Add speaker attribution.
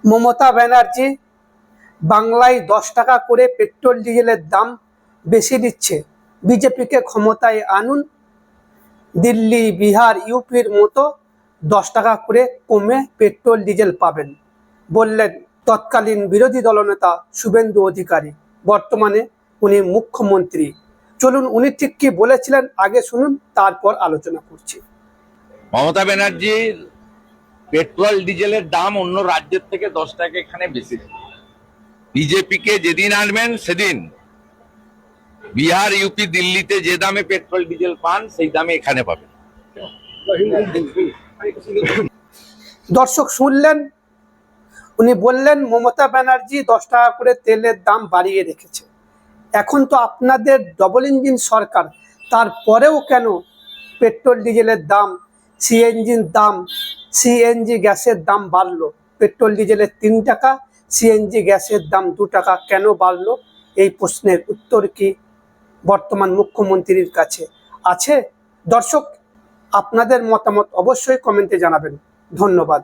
Speaker 1: মমতা ব্যানার্জি বাংলায় 10 টাকা করে পেট্রোল ডিজেলের দাম বেশি দিচ্ছে, বিজেপিকে ক্ষমতায় আনুন, দিল্লি, বিহার, ইউপির মতো 10 টাকা করে কমে পেট্রোল ডিজেল পাবেন বললেন তৎকালীন বিরোধী দলনেতা শুভেন্দু অধিকারী। বর্তমানে উনি মুখ্যমন্ত্রী। চলুন উনি ঠিক কি বলেছিলেন আগে শুনুন, তারপর আলোচনা করছি।
Speaker 2: মমতা ব্যানার্জির পেট্রোল ডিজেলের দাম অন্য রাজ্যের থেকে 10 টাকা এখানে বেশি। বিজেপিকে যেদিন আনবেন সেদিন বিহার, ইউপি, দিল্লিতে যে দামে পেট্রোল ডিজেল পান সেই দামে এখানে পাবেন।
Speaker 1: দর্শক শুনলেন, উনি বললেন মমতা ব্যানার্জি 10 টাকা করে তেলের দাম বাড়িয়ে রেখেছে। এখন তো আপনাদের ডবল ইঞ্জিন সরকার, তারপরেও কেন পেট্রোল ডিজেলের দাম, সিএনজি গ্যাসের দাম বাড়লো? পেট্রোল ডিজেলের 3 টাকা, সিএনজি গ্যাসের দাম 2 টাকা কেন বাড়লো? এই প্রশ্নের উত্তর কি বর্তমান মুখ্যমন্ত্রীর কাছে আছে? দর্শক, আপনাদের মতামত অবশ্যই কমেন্টে জানাবেন। ধন্যবাদ।